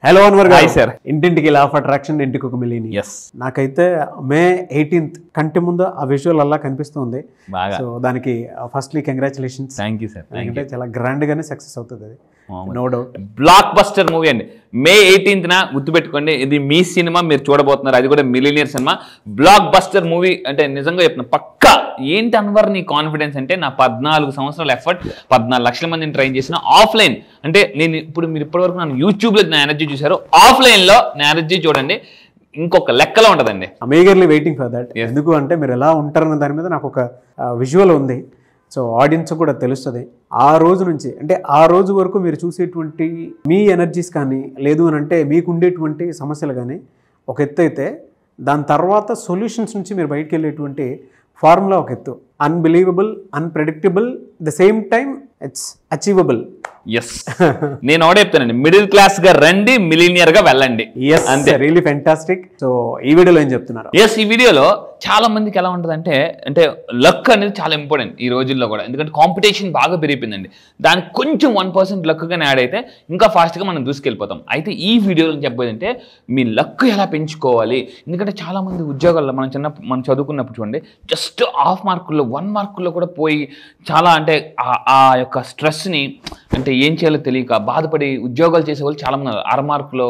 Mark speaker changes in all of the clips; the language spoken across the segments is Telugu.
Speaker 1: హలో అన్వర్ గారు.
Speaker 2: సార్,
Speaker 1: ఇంటింటికి లా ఆఫ్ అట్రాక్షన్, ఇంటికి ఒక మిలియన్. నాకైతే మే 18th కంటి ముందు ఆ విజువల్ అలా కనిపిస్తుంది. సో దానికి firstly congratulations.
Speaker 2: Thank you sir.
Speaker 1: ఎందుకంటే చాలా గ్రాండ్ గానే సక్సెస్ అవుతుంది అది, no doubt.
Speaker 2: Blockbuster movie అండి. మే 18th గుర్తుపెట్టుకోండి, ఇది మీ సినిమా, మీరు చూడబోతున్నారు. అది కూడా millionaire cinema. Block buster movie అంటే నిజంగా చెప్తున్నా, పక్కా. ఏంటి అన్వర్ నీ కాన్ఫిడెన్స్ అంటే, నా 14 సంవత్సరాల ఎఫర్ట్, 14 లక్షల మందిని ట్రైన్ చేసిన ఆఫ్లైన్. అంటే నేను ఇప్పుడు మీరు ఇప్పటివరకు నన్ను యూట్యూబ్లో నా ఎనర్జీ చూశారు, ఆఫ్లైన్లో నా ఎనర్జీ చూడండి, ఇంకొక లెక్కలో ఉంటుందండి.
Speaker 1: అమేగర్లీ వెయిటింగ్ ఫర్ దట్. ఎందుకు అంటే మీరు ఎలా ఉంటారన్న దాని మీద నాకు ఒక విజువల్ ఉంది. సో ఆడియన్స్ కూడా తెలుస్తుంది. ఆ రోజు నుంచి అంటే ఆ రోజు వరకు మీరు చూసేటువంటి మీ ఎనర్జీస్ కానీ, లేదు అని అంటే మీకు ఉండేటువంటి సమస్యలు కానీ ఒక ఎత్తు అయితే, దాని తర్వాత సొల్యూషన్స్ నుంచి మీరు బయటకు వెళ్ళేటువంటి ఫార్ములా ఒక ఎత్తు. Unbelievable, unpredictable, the same time it's achievable.
Speaker 2: Yes, నేను ఒకటే చెప్తానండి, మిడిల్ క్లాస్ గా రండి, మిలీనియర్ గా వెళ్ళండి.
Speaker 1: అంతే, రియల్లీ ఫెంటాస్టిక్. సో ఈ వీడియోలో ఏం చెప్తున్నారు?
Speaker 2: ఎస్, ఈ వీడియోలో చాలా మందికి ఎలా ఉంటుంది అంటే లక్ అనేది చాలా ఇంపార్టెంట్ ఈ రోజుల్లో కూడా. ఎందుకంటే కాంపిటీషన్ బాగా పెరిగిపోయిందండి. దానికి కొంచెం 1% లక్ గానే యాడ్ అయితే ఇంకా ఫాస్ట్గా మనం దూసుకెళ్ళిపోతాం. అయితే ఈ వీడియోలో చెప్పేదంటే మీ లక్ ఎలా పెంచుకోవాలి. ఎందుకంటే చాలా మంది ఉద్యోగాల్లో మనం చదువుకున్నప్పుడు చూడండి, జస్ట్ హాఫ్ మార్కుల్లో 1 మార్కుల్లో కూడా పోయి చాలా అంటే ఆ యొక్క స్ట్రెస్ని అంటే ఏం చేయాలో తెలియక బాధపడి ఉద్యోగాలు చేసేవాళ్ళు చాలామంది ఉన్నారు. 6 మార్కులో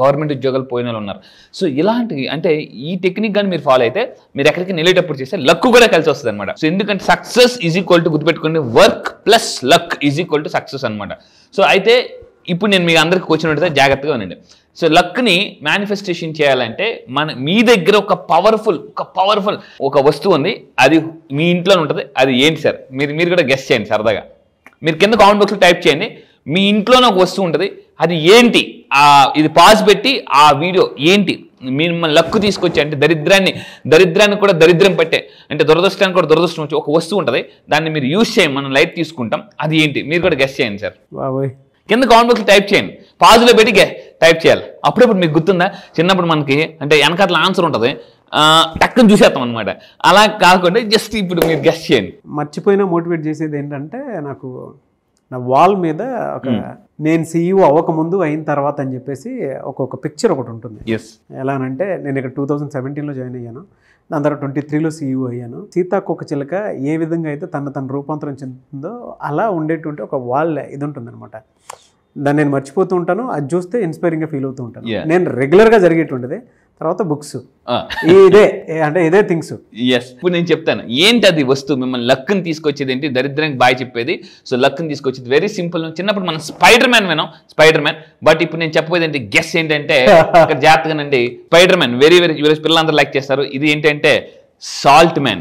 Speaker 2: గవర్నమెంట్ ఉద్యోగాలు పోయిన వాళ్ళు ఉన్నారు. సో ఇలాంటివి అంటే ఈ టెక్నిక్ కానీ మీరు ఫాలో అయితే మీరు ఎక్కడికి నిలేటప్పుడు చేస్తే లక్ కూడా కలిసి వస్తుంది అనమాట. సో ఎందుకంటే సక్సెస్ ఈజ్ ఈక్వల్ టు, గుర్తుపెట్టుకోండి, work plus luck is equal to success అనమాట. సో అయితే ఇప్పుడు నేను మీ అందరికి క్వశ్చన్ అడిగితే జాగ్రత్తగా ఉండండి. సో లక్ని మేనిఫెస్టేషన్ చేయాలంటే మీ దగ్గర ఒక పవర్ఫుల్ ఒక వస్తువు ఉంది. అది మీ ఇంట్లోనే ఉంటుంది. అది ఏంటి సార్? మీరు కూడా గెస్ చేయండి సరదాగా. మీరు కింద కామెంట్ బాక్స్లో టైప్ చేయండి, మీ ఇంట్లోనే ఒక వస్తువు ఉంటుంది, అది ఏంటి? ఇది పాజ్ పెట్టి ఆ వీడియో ఏంటి మిమ్మల్ని లక్కు తీసుకొచ్చి, అంటే దరిద్రాన్ని కూడా దరిద్రం పట్టే, అంటే దురదృష్టానికి కూడా దురదృష్టం వచ్చి ఒక వస్తువు ఉంటుంది. దాన్ని మీరు యూజ్ చేయండి, మనం లైట్ తీసుకుంటాం. అది ఏంటి? మీరు కూడా గెస్ చేయండి సార్. కింద కామెంట్ బాక్స్లో టైప్ చేయండి, పాజులో పెట్టి టైప్ చేయాలి. అప్పుడప్పుడు మీకు గుర్తుందా, చిన్నప్పుడు మనకి అంటే వెనకాల ఆన్సర్ ఉంటుంది, టక్కుని చూసేస్తాం అనమాట. అలా కాకుండా జస్ట్ ఇప్పుడు మీరు గెస్ చేయండి.
Speaker 1: మర్చిపోయినా మోటివేట్ చేసేది ఏంటంటే, నాకు నా వాల్ మీద ఒక నేను CEO అవ్వకముందు అయిన తర్వాత అని చెప్పేసి ఒక పిక్చర్ ఒకటి ఉంటుంది. ఎలా అంటే, నేను ఇక్కడ 2017లో జాయిన్ అయ్యాను, దాని తర్వాత 23లో CEO అయ్యాను. సీతాకోకచిలుక ఏ విధంగా అయితే తన రూపాంతరం చెందుతుందో అలా ఉండేటువంటి ఒక వాల్ ఇది ఉంటుంది అనమాట. దాన్ని నేను మర్చిపోతూ ఉంటాను, అది చూస్తే ఇన్స్పైరింగ్గా ఫీల్ అవుతూ ఉంటాను. నేను రెగ్యులర్గా జరిగేటువంటిది. తర్వాత బుక్స్, ఇదే థింగ్స్.
Speaker 2: ఎస్, ఇప్పుడు నేను చెప్తాను ఏంటి అది వస్తువు మిమ్మల్ని లక్ని తీసుకొచ్చేది ఏంటి, దరిద్రానికి బాయ్ చెప్పేది. సో లక్ని తీసుకొచ్చేది వెరీ సింపుల్. చిన్నప్పుడు మనం స్పైడర్ మ్యాన్. బట్ ఇప్పుడు నేను చెప్పేది ఏంటి, గెస్ ఏంటంటే, ఇక్కడ జాగ్రత్తగానండి, స్పైడర్ మ్యాన్ వెరీ పిల్లలందరూ లైక్ చేస్తారు. ఇది ఏంటంటే సాల్ట్ మ్యాన్.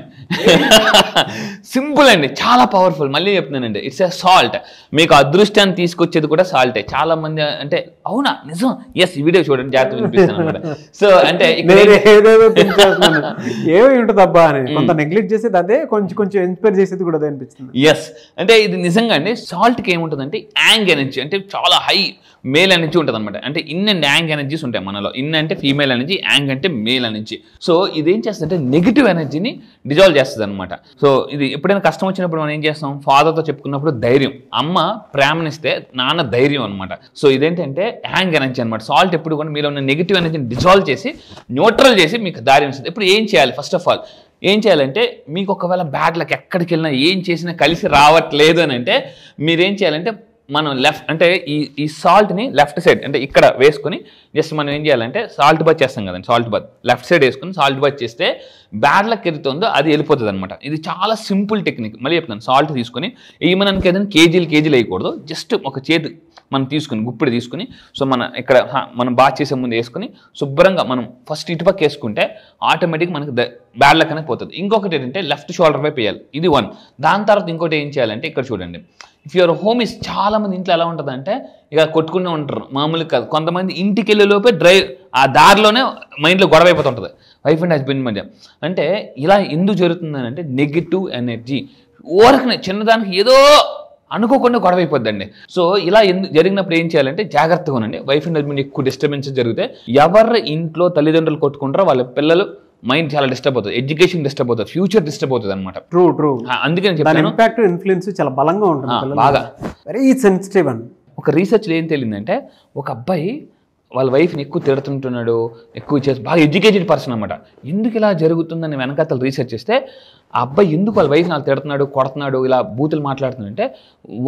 Speaker 2: సింపుల్ అండి, చాలా పవర్ఫుల్. మళ్ళీ చెప్తున్నానండి, ఇట్స్ ఎ సాల్ట్. మీకు అదృష్టాన్ని తీసుకొచ్చేది కూడా సాల్టే. చాలా మంది అంటే అవునా నిజం, ఎస్, ఈ వీడియో చూడండి, జాగ్రత్త వినిపిస్తాను అనమాట. సో అంటే
Speaker 1: ఏమై ఉంటుంది అబ్బా అని కొంత నెగ్లెక్ట్ చేసేది అదే, కొంచెం ఇన్స్పైర్ చేసేది కూడా అదే అనిపిస్తుంది.
Speaker 2: ఎస్, అంటే ఇది నిజంగా అండి. సాల్ట్కి ఏముంటుందంటే యాంగ్ ఎనర్జీ, అంటే చాలా హై మేల్ ఎనర్జీ ఉంటుంది అనమాట. అంటే ఇన్ అండ్ యాంగ్ ఎనర్జీస్ ఉంటాయి మనలో. ఇన్ అంటే ఫీమేల్ ఎనర్జీ, యాంగ్ అంటే మేల్ ఎనర్జీ. సో ఇదేం చేస్తుందంటే నెగిటివ్ ఎనర్జీని డిజాల్వ్ చేస్తుంది అనమాట. సో ఇది ఎప్పుడైనా కష్టం వచ్చినప్పుడు మనం ఏం చేస్తాం, ఫాదర్తో చెప్పుకున్నప్పుడు ధైర్యం, అమ్మ ప్రేమనిస్తే నాన్న ధైర్యం అనమాట. సో ఇదేంటంటే యాంగ్ ఎనర్జీ అనమాట. సాల్ట్ ఎప్పుడు కూడా మీలో ఉన్న నెగిటివ్ ఎనర్జీని డిజాల్వ్ చేసి, న్యూట్రల్ చేసి మీకు ధైర్యం ఇస్తుంది. ఇప్పుడు ఏం చేయాలి? ఫస్ట్ ఆఫ్ ఆల్ ఏం చేయాలంటే, మీకు ఒకవేళ బ్యాడ్ లక్ ఎక్కడికి వెళ్ళినా ఏం చేసినా కలిసి రావట్లేదు అని అంటే మీరేం చేయాలంటే, మనం అంటే ఈ సాల్ట్ని లెఫ్ట్ సైడ్ అంటే ఇక్కడ వేసుకొని జస్ట్ మనం ఏం చేయాలంటే సాల్ట్ బాత్ చేస్తాం కదండి, సాల్ట్ బాత్ లెఫ్ట్ సైడ్ వేసుకొని సాల్ట్ బాత్ చేస్తే బ్యాడ్ లక్ ఎదుగుతుందో అది వెళ్ళిపోతుంది అనమాట. ఇది చాలా సింపుల్ టెక్నిక్. మళ్ళీ చెప్తాను, సాల్ట్ తీసుకొని ఏమనకి ఏదైనా కేజీలు వేయకూడదు. జస్ట్ ఒక చేతి మనం తీసుకుని, గుప్పిడి తీసుకుని, సో ఇక్కడ మనం బాత్ చేసే ముందు వేసుకుని శుభ్రంగా మనం ఫస్ట్ ఇటుపక్క వేసుకుంటే ఆటోమేటిక్ మనకి బ్యాడ్ లక్ అనేది పోతుంది. ఇంకొకటి ఏంటంటే లెఫ్ట్ షోల్డర్ వైపు వేయాలి, ఇది 1. దాని తర్వాత ఇంకోటి ఏం చేయాలంటే, ఇక్కడ చూడండి, ఇఫ్ యువర్ హోమ్ ఇస్, చాలా మంది ఇంట్లో ఎలా ఉంటుందంటే ఇక కొట్టుకునే ఉంటారు, మామూలుగా కాదు. కొంతమంది ఇంటికి వెళ్ళే లోపే ఆ దారిలోనే మైండ్లో గొడవ అయిపోతుంటుంది వైఫ్ అండ్ హస్బెండ్ మధ్య. అంటే ఇలా ఎందుకు జరుగుతుందని అంటే నెగిటివ్ ఎనర్జీ ఓరకనే చిన్నదానికి ఏదో అనుకోకుండా గొడవ అయిపోద్దండి. సో ఇలా జరిగినప్పుడు ఏం చేయాలంటే జాగ్రత్తగా ఉండండి. వైఫ్ అండ్ హస్బెండ్ ఎక్కువ డిస్టర్బెన్సెస్ జరిగితే, ఎవరి ఇంట్లో తల్లిదండ్రులు కొట్టుకుంటారో వాళ్ళ పిల్లలు మైండ్ చాలా డిస్టర్బ్ అవుతుంది, ఎడ్యుకేషన్ డిస్టర్బ్ అవుతుంది, ఫ్యూచర్ డిస్టర్బ్ అవుతుంది అనమాట.
Speaker 1: ట్రూ.
Speaker 2: అందుకే నేను చెప్తాను,
Speaker 1: ఇంపాక్ట్ ఇన్ఫ్లుయెన్స్ చాలా బలంగా ఉంటుంది,
Speaker 2: బాగా
Speaker 1: వెరీ సెన్సిటివ్ అని.
Speaker 2: ఒక రీసెర్చ్లో ఏం తెలియదంటే, ఒక అబ్బాయి వాళ్ళ వైఫ్ని ఎక్కువ తిడుతుంటున్నాడు, ఎక్కువ చేసి బాగా ఎడ్యుకేటెడ్ పర్సన్ అనమాట. ఎందుకు ఇలా జరుగుతుందని వెనకాతలు రీసెర్చ్ చేస్తే ఆ అబ్బాయి ఎందుకు వాళ్ళ వైఫ్ని అలా తిడుతున్నాడు, కొడుతున్నాడు, ఇలా బూతులు మాట్లాడుతున్నాడంటే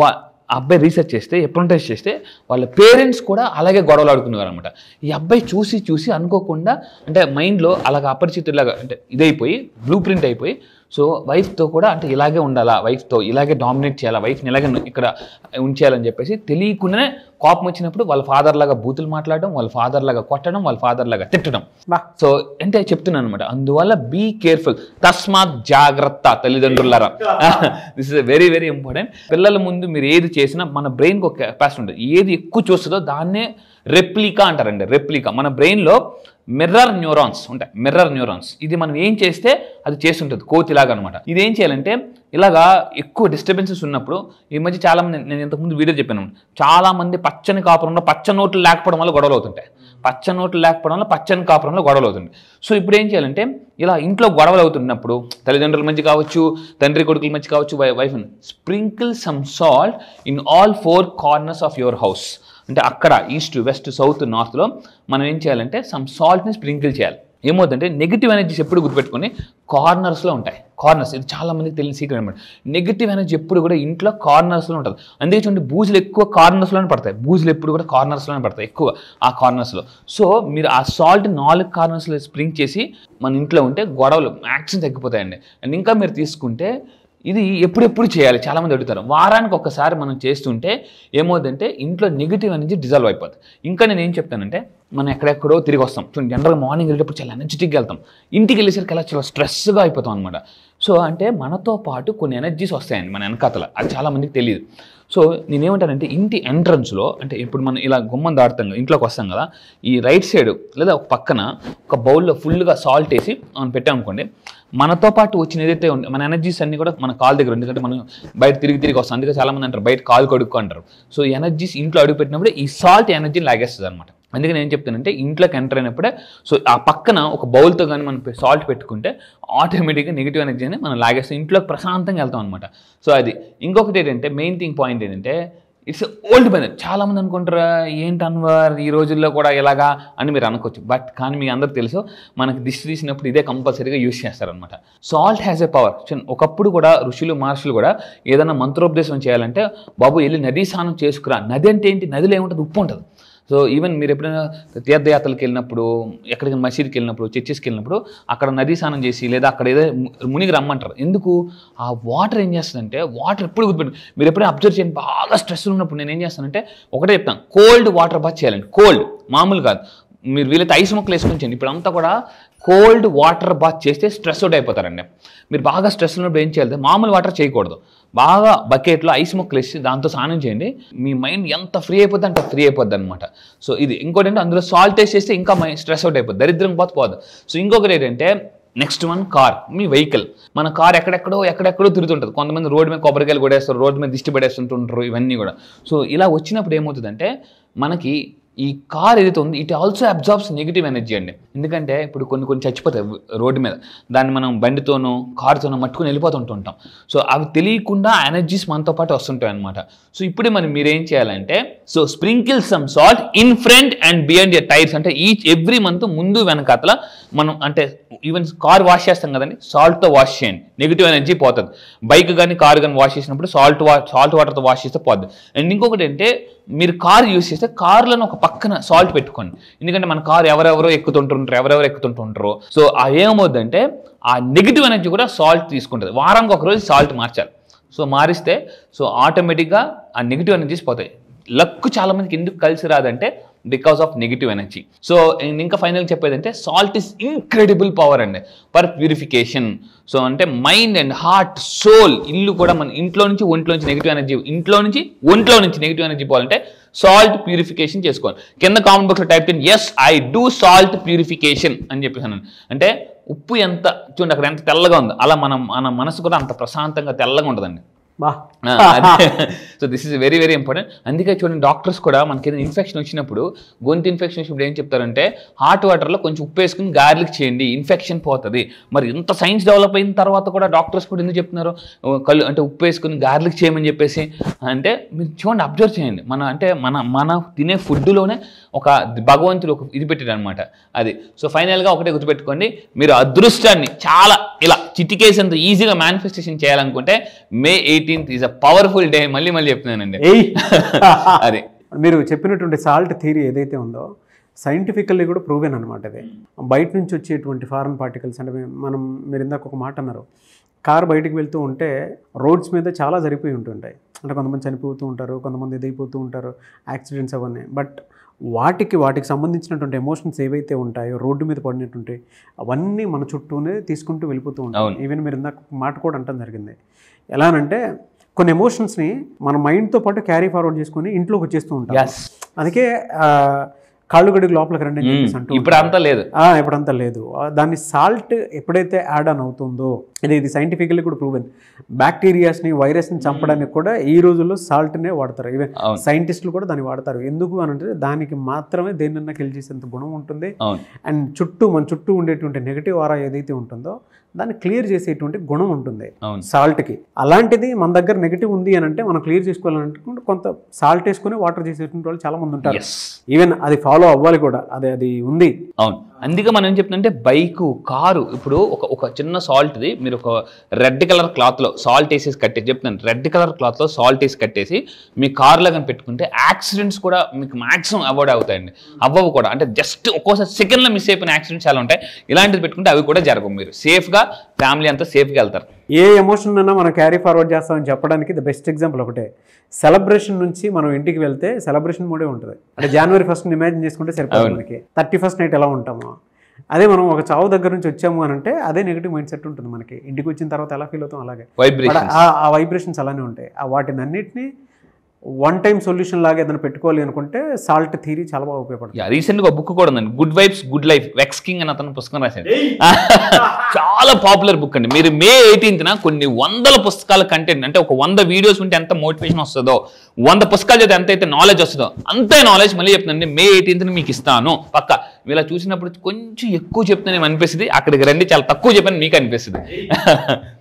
Speaker 2: ఆ అబ్బాయి రీసెర్చ్ చేస్తే, అప్రెంటిస్ చేస్తే వాళ్ళ పేరెంట్స్ కూడా అలాగే గొడవలు ఆడుకునేవారు అనమాట. ఈ అబ్బాయి చూసి అనుకోకుండా అంటే మైండ్లో అలాగ అపరిచితులాగా అంటే ఇదైపోయి బ్లూ ప్రింట్ అయిపోయి, సో వైఫ్తో కూడా అంటే ఇలాగే ఉండాలా, వైఫ్తో ఇలాగే డామినేట్ చేయాలా, వైఫ్ని ఇలాగే ఇక్కడ ఉంచేయాలని చెప్పేసి తెలియకుండానే కోపం వచ్చినప్పుడు వాళ్ళ ఫాదర్ లాగా బూతులు మాట్లాడడం, వాళ్ళ ఫాదర్ లాగా కొట్టడం, వాళ్ళ ఫాదర్ లాగా తిట్టడం. సో అంటే చెప్తున్నాను అనమాట. అందువల్ల బీ కేర్ఫుల్, తస్మాత్ జాగ్రత్త తల్లిదండ్రులారా. This is very very important. పిల్లల ముందు మీరు ఏది చేసినా మన బ్రెయిన్కి ఒక కెపాసిటీ ఉంటుంది. ఏది ఎక్కువ చూస్తుందో దాన్నే రెప్లికా అంటారండి. రెప్లికా మన బ్రెయిన్లో మిర్రర్ న్యూరాన్స్ ఉంటాయి. మిర్రర్ న్యూరాన్స్ ఇది మనం ఏం చేస్తే అది చేస్తుంటుంది, కోతిలాగా అనమాట. ఇది ఏం చేయాలంటే ఇలాగా ఎక్కువ డిస్టర్బెన్సెస్ ఉన్నప్పుడు, ఈ మధ్య చాలామంది నేను ఇంతకుముందు వీడియో చెప్పాను, చాలామంది పచ్చని కాపురంలో పచ్చ నోట్లు లేకపోవడం వల్ల గొడవలు అవుతుంటాయి. పచ్చ నోట్లు లేకపోవడం వల్ల పచ్చని కాపురంలో గొడవలు అవుతుంది. సో ఇప్పుడు ఏం చేయాలంటే ఇలా ఇంట్లో గొడవలు అవుతున్నప్పుడు తల్లిదండ్రుల మధ్య కావచ్చు, తండ్రి కొడుకుల మధ్య కావచ్చు, wife sprinkle some salt in all 4 corners of your house. అంటే అక్కడ ఈస్ట్, వెస్ట్, సౌత్, నార్త్లో మనం ఏం చేయాలంటే సమ్ సాల్ట్ని స్ప్రింకిల్ చేయాలి. ఏమవుతుందంటే నెగిటివ్ ఎనర్జీస్ ఎప్పుడు గుర్తుపెట్టుకొని కార్నర్స్లో ఉంటాయి. కార్నర్స్ ఇది చాలా మందికి తెలియని సీక్రెట్ అనమాట. నెగిటివ్ ఎనర్జీ ఎప్పుడు కూడా ఇంట్లో కార్నర్స్లో ఉంటుంది. అందుకే చూడండి బూజులు ఎక్కువ కార్నర్స్లోనే పడతాయి. బూజులు ఎప్పుడు కూడా కార్నర్స్లోనే పడతాయి ఎక్కువ ఆ కార్నర్స్లో. సో మీరు ఆ సాల్ట్ 4 కార్నర్స్లో స్ప్రింక్ చేసి మన ఇంట్లో ఉంటే గొడవలు మ్యాక్సిమం తగ్గిపోతాయండి. అండ్ ఇంకా మీరు తీసుకుంటే ఇది ఎప్పుడెప్పుడు చేయాలి చాలామంది అడుగుతారు. వారానికి ఒక్కసారి మనం చేస్తుంటే ఏమవుతుందంటే ఇంట్లో నెగిటివ్ ఎనర్జీ డిజాల్వ్ అయిపోతుంది. ఇంకా నేను ఏం చెప్తానంటే మనం ఎక్కడెక్కడో తిరిగి వస్తాం చూడండి. జనరల్గా మార్నింగ్ వెళ్ళేటప్పుడు చాలా ఎనర్జెటిక్గా వెళ్తాం, ఇంటికి వెళ్ళేసరికి అలా చాలా స్ట్రెస్గా అయిపోతాం అనమాట. సో అంటే మనతో పాటు కొన్ని ఎనర్జీస్ వస్తాయండి మన వెనకాతల, అది చాలామందికి తెలియదు. సో నేనేమంటానంటే ఇంటి ఎంట్రన్స్లో అంటే ఇప్పుడు మనం ఇలా గుమ్మం దాటుతాం కదా, ఇంట్లోకి వస్తాం కదా, ఈ రైట్ సైడ్ లేదా ఒక పక్కన ఒక బౌల్లో ఫుల్గా సాల్ట్ వేసి మనం పెట్టామనుకోండి, మనతో పాటు వచ్చిన ఏదైతే ఉంది మన ఎనర్జీస్ అన్ని కూడా మన కాలు దగ్గర, ఎందుకంటే మనం బయట తిరిగి వస్తాం. అందుకే చాలామంది అంటారు బయట కాలు కడుక్కో అంటారు. సో ఎనర్జీస్ ఇంట్లో అడుగు పెట్టినప్పుడు ఈ సాల్ట్ ఎనర్జీని లాగేస్తుంది అనమాట. అందుకని ఏం చెప్తానంటే ఇంట్లోకి ఎంటర్ అయినప్పుడే సో ఆ పక్కన ఒక బౌల్తో కానీ మనం సాల్ట్ పెట్టుకుంటే ఆటోమేటిక్గా నెగిటివ్ ఎనర్జీని మనం లాగేస్తాం, ఇంట్లోకి ప్రశాంతంగా వెళ్తాం అనమాట. సో అది ఇంకొకటి ఏంటంటే మెయిన్ థింగ్ పాయింట్ ఏంటంటే ఇట్స్ ఓల్డ్ మెథడ్. చాలామంది అనుకుంటారా ఏంటి అన్వర్ ఈ రోజుల్లో కూడా ఎలాగా అని మీరు అనుకోవచ్చు. బట్ కానీ మీకు అందరూ తెలుసు మనకి దిష్టి తీసినప్పుడు ఇదే కంపల్సరీగా యూజ్ చేస్తారనమాట. Salt has a power. ఒకప్పుడు కూడా ఋషులు మహర్షులు కూడా ఏదైనా మంత్రోపదేశం చేయాలంటే బాబు వెళ్ళి నదీ స్నానం చేసుకురా. నది అంటే ఏంటి? నదిలో ఏముంటుంది? ఉప్పు ఉంటుంది. సో ఈవెన్ మీరు ఎప్పుడైనా తీర్థయాత్రలకు వెళ్ళినప్పుడు, ఎక్కడికి మసీద్కి వెళ్ళినప్పుడు, చర్చెస్కి వెళ్ళినప్పుడు అక్కడ నదీ స్నానం చేసి లేదా అక్కడ ఏదో మునిగి రమ్మంటారు. ఎందుకు? ఆ వాటర్ ఏం చేస్తుందంటే వాటర్ ఎప్పుడు గుర్తుపెట్టు. మీరు ఎప్పుడైనా అబ్జర్వ్ చేయండి, బాగా స్ట్రెస్ ఉన్నప్పుడు నేను ఏం చేస్తానంటే ఒకటే చెప్తాను, కోల్డ్ వాటర్ బాత్ చేయాలండి. కోల్డ్ మామూలు కాదు, మీరు వీలైతే ఐస్ ముక్కలు వేసుకొని చేయండి. ఇప్పుడు అంతా కూడా కోల్డ్ వాటర్ బాత్ చేస్తే స్ట్రెస్ అవుట్ అయిపోతారండి. మీరు బాగా స్ట్రెస్ ఉన్నప్పుడు ఏం చేయాలి? మామూలు వాటర్ చేయకూడదు, బాగా బకెట్లో ఐస్ ముక్కలు వేసి దాంతో స్నానం చేయండి. మీ మైండ్ ఎంత ఫ్రీ అయిపోద్ది అంటే ఫ్రీ అయిపోద్ది అనమాట. సో ఇది ఇంకోటి అంటే అందులో సాల్ట్ వేసేస్తే ఇంకా స్ట్రెస్ అవుట్ అయిపోద్ది, దరిద్రం పోదు. సో ఇంకొకటి ఏంటంటే నెక్స్ట్ వన్ కార్, మీ వెహికల్. మన కార్ ఎక్కడెక్కడో తిరుగుతుంటుంది. కొంతమంది రోడ్డు మీద కొబ్బరికాయలు కొడేస్తారు, రోడ్డు మీద దిష్టి పడేస్తుంటుంటారు, ఇవన్నీ కూడా. సో ఇలా వచ్చినప్పుడు ఏమవుతుందంటే మనకి ఈ కార్ ఏదైతే ఉంది it also absorbs negative energy అండి. ఎందుకంటే ఇప్పుడు కొన్ని చచ్చిపోతాయి రోడ్డు మీద, దాన్ని మనం బండితోనో కారుతోనో మట్టుకుని వెళ్ళిపోతుంటుంటాం. సో అవి తెలియకుండా ఎనర్జీస్ మనతో పాటు వస్తుంటాయి అనమాట. సో ఇప్పుడు మీరేం చేయాలంటే so sprinkle some salt in front and behind your tyres. అంటే ఎవ్రీ మంత్ ముందు వెనకాతల మనం అంటే ఈవెన్ కార్ వాష్ చేస్తాం కదండి, సాల్ట్తో వాష్ చేయండి, నెగిటివ్ ఎనర్జీ పోతుంది. బైక్ కానీ కారు కానీ వాష్ చేసినప్పుడు సాల్ట్ వాటర్తో వాష్ చేస్తే పోద్ది. అండ్ ఇంకొకటి అంటే మీరు కార్ యూజ్ చేస్తే కార్లను ఒక పక్కన సాల్ట్ పెట్టుకోండి. ఎందుకంటే మన కారు ఎవరెవరో ఎక్కుతుంటుంటారో. సో ఏమవుద్దంటే ఆ నెగిటివ్ ఎనర్జీ కూడా సాల్ట్ తీసుకుంటుంది. వారానికి ఒకరోజు సాల్ట్ మార్చాలి. సో మారిస్తే సో ఆటోమేటిక్గా ఆ నెగిటివ్ ఎనర్జీస్ పోతాయి. లక్ చాలా మందికి ఎందుకు కలిసి రాదంటే because of negative energy. So ఇంకా ఫైనల్ చెప్పేది అంటే సాల్ట్ ఈస్ ఇన్క్రెడిబుల్ పవర్ అండి ఫర్ ప్యూరిఫికేషన్. సో అంటే మైండ్ అండ్ హార్ట్, సోల్, ఇల్లు కూడా మన ఇంట్లో నుంచి ఒంట్లోంచి నెగిటివ్ ఎనర్జీ, ఒంట్లో నుంచి నెగిటివ్ ఎనర్జీ పోవాలంటే సాల్ట్ ప్యూరిఫికేషన్ చేసుకోవాలి. కింద కామెంట్ బాక్స్లో టైప్ చేయండి yes I do salt purification అని చెప్పేసాను. అంటే ఉప్పు ఎంత చూడండి అక్కడ ఎంత తెల్లగా ఉంది, అలా మన మనసు కూడా అంత ప్రశాంతంగా తెల్లగా ఉంటుందండి. So this is very very important. అందుకే చూడండి డాక్టర్స్ కూడా మనకి ఏదైనా ఇన్ఫెక్షన్ వచ్చినప్పుడు, గొంతు ఇన్ఫెక్షన్ వచ్చినప్పుడు ఏం చెప్తారంటే హాట్ వాటర్లో కొంచెం ఉప్పు వేసుకుని గార్లిక్ చేయండి, ఇన్ఫెక్షన్ పోతుంది. మరి ఇంత సైన్స్ డెవలప్ అయిన తర్వాత కూడా డాక్టర్స్ కూడా ఎందుకు చెప్తున్నారు కళ్ళు అంటే ఉప్పు వేసుకుని గార్లిక్ చేయమని చెప్పేసి? అంటే మీరు చూడండి, అబ్జర్వ్ చేయండి, మన తినే ఫుడ్లోనే ఒక భగవంతుడు ఒక ఇది పెట్టాడు అనమాట అది. సో ఫైనల్గా ఒకటే గుర్తుపెట్టుకోండి, మీరు అదృష్టాన్ని చాలా ఇలా చిటికేసేంత ఈజీగా మేనిఫెస్టేషన్ చేయాలనుకుంటే May 18th is a powerful day. మళ్ళీ చెప్తున్నానండి అది.
Speaker 1: మీరు చెప్పినటువంటి సాల్ట్ థియరీ ఏదైతే ఉందో సైంటిఫికల్లీ కూడా ప్రూవెన్ అనమాట. అది బయట నుంచి వచ్చేటువంటి ఫారెన్ పార్టికల్స్ అంటే మీరు ఇందాక ఒక మాట అన్నారు, కార్ బయటకు వెళ్తూ ఉంటే రోడ్స్ మీద చాలా జరిగిపోయి ఉంటుంటాయి. అంటే కొంతమంది చనిపోతూ ఉంటారు, కొంతమంది ఇదైపోతూ ఉంటారు, యాక్సిడెంట్స్ అవన్నీ. బట్ వాటికి సంబంధించినటువంటి ఎమోషన్స్ ఏవైతే ఉంటాయో రోడ్డు మీద పడినట్టుంటాయి అవన్నీ మన చుట్టూనే తీసుకుంటూ వెళ్ళిపోతూ ఉంటాయి. ఈవెన్ మీరు ఇందాక మాట కూడా అంటం జరిగింది. ఎలా అంటే కొన్ని ఎమోషన్స్ని మన మైండ్తో పాటు క్యారీ ఫార్వర్డ్ చేసుకుని ఇంట్లోకి వచ్చేస్తూ ఉంటాం. అందుకే కాళ్ళు గడికి లోపలికి రండి అని చెప్పేసి అంటూ
Speaker 2: ఇప్పుడంతా
Speaker 1: లేదు. దాన్ని సాల్ట్ ఎప్పుడైతే యాడ్ ఆన్ అవుతుందో, ఇది సైంటిఫికల్లీ కూడా ప్రూవెన్, బ్యాక్టీరియాస్ని వైరస్ని చంపడానికి కూడా ఈ రోజుల్లో సాల్ట్నే వాడతారు. ఈవెన్ సైంటిస్టులు కూడా దాన్ని వాడతారు. ఎందుకు అని అంటే దానికి మాత్రమే దేన్నన్నా కిల్ చేసేంత గుణం ఉంటుంది. అండ్ మన చుట్టూ ఉండేటువంటి నెగిటివ్ ఆరా ఏదైతే ఉంటుందో దాన్ని క్లియర్ చేసేటువంటి గుణం ఉంటుంది సాల్ట్కి. అలాంటిది మన దగ్గర నెగిటివ్ ఉంది అని అంటే మనం క్లియర్ చేసుకోవాలంటే కొంత సాల్ట్ వేసుకుని వాటర్ చేసేటువంటి వాళ్ళు చాలా మంది ఉంటారు. ఈవెన్ అది ఫాలో అవ్వాలి కూడా, అది ఉంది.
Speaker 2: అవును, అందుకే మనం ఏం చెప్తుందంటే బైకు, కారు, ఇప్పుడు ఒక చిన్న సాల్ట్ది మీరు ఒక రెడ్ కలర్ క్లాత్లో సాల్ట్ వేసేసి కట్టేసి చెప్తున్నాను, రెడ్ కలర్ క్లాత్లో సాల్ట్ వేసి కట్టేసి మీ కార్లో కానీ పెట్టుకుంటే యాక్సిడెంట్స్ కూడా మీకు మాక్సిమం అవాయిడ్ అవుతాయండి. అవ్వవు కూడా, అంటే జస్ట్ ఒక్కోసారి సెకండ్లో మిస్ అయిపోయిన యాక్సిడెంట్స్ చాలా ఉంటాయి. ఇలాంటిది పెట్టుకుంటే అవి కూడా జరగవు. మీరు సేఫ్గా ఫ్యామిలీ అంతా సేఫ్గా వెళ్తారు.
Speaker 1: ఏ ఎమోషన్ అన్నా మనం క్యారీ ఫార్వర్డ్ చేస్తామని చెప్పడానికి ద బెస్ట్ ఎగ్జాంపుల్ ఒకటే. సెలబ్రేషన్ నుంచి మనం ఇంటికి వెళ్తే సెలబ్రేషన్ మోడే ఉంటుంది. అంటే January 1st ఇమాజిన్ చేసుకుంటే సరిపోతుంది. మనకి 31st నైట్ ఎలా ఉంటామో అదే మనం ఒక చావు దగ్గర నుంచి వచ్చాము అని అంటే అదే నెగిటివ్ మైండ్ సెట్ ఉంటుంది మనకి. ఇంటికి వచ్చిన తర్వాత ఎలా ఫీల్ అవుతాం అలాగే ఆ వైబ్రేషన్స్ అలానే ఉంటాయి. వాటిని అన్నిటినీ వన్ టైం సొల్యూషన్ లాగా ఏదైనా పెట్టుకోవాలి అనుకుంటే సాల్ట్ థియరీ చాలా బాగా ఉపయోగపడుతుంది.
Speaker 2: రీసెంట్గా బుక్ కూడా ఉందండి, good vibes good life, vex king అని అతను పుస్తకం రాశాడు. చాలా పాపులర్ బుక్ అండి. మీరు May 18th కొన్ని వందల పుస్తకాల కంటెంట్, అంటే ఒక 100 వీడియోస్ ఉంటే ఎంత మోటివేషన్ వస్తుందో, 100 పుస్తకాలు చదివితే ఎంతైతే నాలెడ్జ్ వస్తుందో అంతే నాలెడ్జ్ మళ్ళీ చెప్తుందండి May 18th మీకు ఇస్తాను పక్క. ఇలా చూసినప్పుడు కొంచెం ఎక్కువ చెప్తానేమో అనిపిస్తుంది, అక్కడికి రండి చాలా తక్కువ చెప్పాను మీకు అనిపిస్తుంది.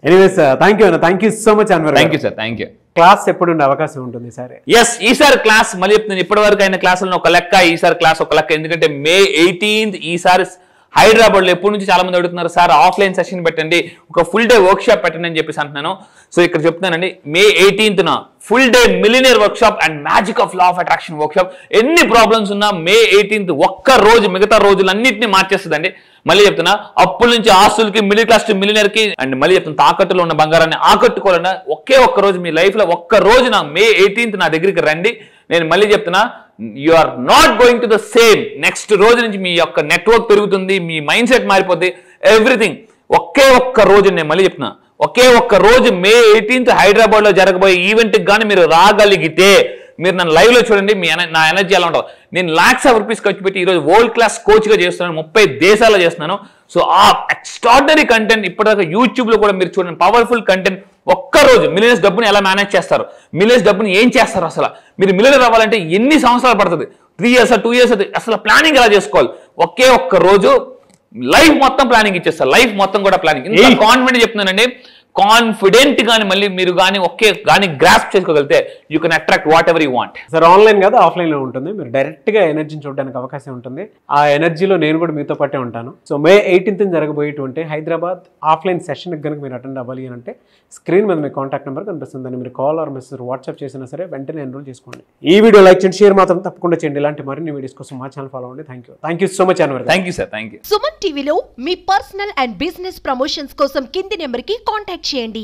Speaker 1: Anyways thank you so much Anwar.
Speaker 2: Thank you sir, thank you.
Speaker 1: Class ఎప్పుడు ఉండే అవకాశం ఉంటుంది సరే?
Speaker 2: ఈసారి క్లాస్ మళ్ళీ చెప్తున్నాను, ఇప్పటి వరకు అయిన క్లాసులను ఒక లెక్క, ఈసారి క్లాస్ ఒక లెక్క. ఎందుకంటే May 18th ఈసారి హైదరాబాద్లో ఎప్పటి నుంచి చాలా మంది అడుగుతున్నారు, సార్ ఆఫ్లైన్ సెషన్ పెట్టండి, ఒక ఫుల్ డే వర్క్ షాప్ పెట్టండి అని చెప్పేసి అంటున్నాను. సో ఇక్కడ చెప్తున్నానండి, May 18th full day millionaire work shop and magic of law of attraction work shop. ఎన్ని ప్రాబ్లమ్స్ ఉన్నా May 18th ఒక్క రోజు మిగతా రోజులన్నింటినీ మార్చేస్తుందండి. మళ్ళీ చెప్తున్నా, అప్పుల నుంచి ఆస్తులకి, మిడిల్ క్లాస్ టు మిలినియర్ కి, అండ్ మళ్ళీ చెప్తున్నా తాకట్టులో ఉన్న బంగారాన్ని ఆకట్టుకోవాలన్నా ఒక్క రోజు మీ లైఫ్ లో ఒక్క రోజు May 18th నా దగ్గరికి రండి. నేను మళ్ళీ చెప్తున్నా, you are not going to the same. Next రోజు నుంచి మీ యొక్క నెట్వర్క్ పెరుగుతుంది, మీ మైండ్ సెట్ మారిపోద్ది, ఎవ్రీథింగ్. ఒక్క రోజు నేను మళ్ళీ చెప్తున్నా, ఒక్క రోజు May 18th హైదరాబాద్ లో జరగబోయే ఈవెంట్ కి కానీ మీరు రాగలిగితే, మీరు నన్ను లైవ్ లో చూడండి, నా ఎనర్జీ ఎలా ఉంటుంది. నేను lakhs of rupees ఖర్చు పెట్టి ఈరోజు వరల్డ్ క్లాస్ కోచ్ గా చేస్తున్నాను, 30 దేశాల్లో చేస్తున్నాను. సో ఆ ఎక్స్ట్రాడినరీ కంటెంట్ ఇప్పటిదాకా యూట్యూబ్ లో కూడా మీరు చూడండి, పవర్ఫుల్ కంటెంట్. ఒక్కరోజు మిలియన్స్ డబ్బుని ఎలా మేనేజ్ చేస్తారు, మిలియన్స్ డబ్బుని ఏం చేస్తారు, అసలు మీరు మిలియనర్ అవ్వాలంటే ఎన్ని సంవత్సరాలు పడుతుంది, 3 years 2 years, అసలు ప్లానింగ్ ఎలా చేసుకోవాలి. ఒక్క రోజు లైఫ్ మొత్తం ప్లానింగ్ ఇచ్చేస్తారు, లైఫ్ మొత్తం కూడా ప్లానింగ్. ఇంత కాన్ఫిడెంట్ చెప్తున్నానండి, కాన్ఫిడెంట్ గానీ మళ్ళీ మీరు కానీ గ్రాస్ప్ చేసుకోగలిగితే you can attract what ever you want.
Speaker 1: Sir online కాదు ఆఫ్లైన్ లో ఉంటుంది, మీరు డైరెక్ట్ గా ఎనర్జీని చూడడానికి అవకాశం ఉంటుంది. ఆ ఎనర్జీలో నేను కూడా మీతో పాటే ఉంటాను. సో May 18th జరగబోయేటువంటి హైదరాబాద్ ఆఫ్లైన్ సెషన్ కనుక మీరు అటెండ్ అవ్వాలి అని అంటే స్క్రీన్ మీద మీ కాంటాక్ట్ నెంబర్ కనిపిస్తుంది, దాన్ని మీరు కాల్ ఆర్ మెసేజ్ వాట్సాప్ చేసినా సరే వెంటనే ఎన్రోల్ చేసుకోండి. ఈ వీడియో లైక్ చేయండి, షేర్ మాత్రం తప్పకుండా చేయండి. ఇలాంటి మరిన్ని వీడియోస్ కోసం మా ఛానల్ ఫాలో అవ్వండి. Thank you so much Anwar.
Speaker 2: Thank you sir, thank you.
Speaker 3: Suman టీవీలో మీ పర్సనల్ అండ్ బిజినెస్ ప్రమోషన్స్ కోసం కింది నెంబర్ కి కాంటాక్ట్ చేయండి.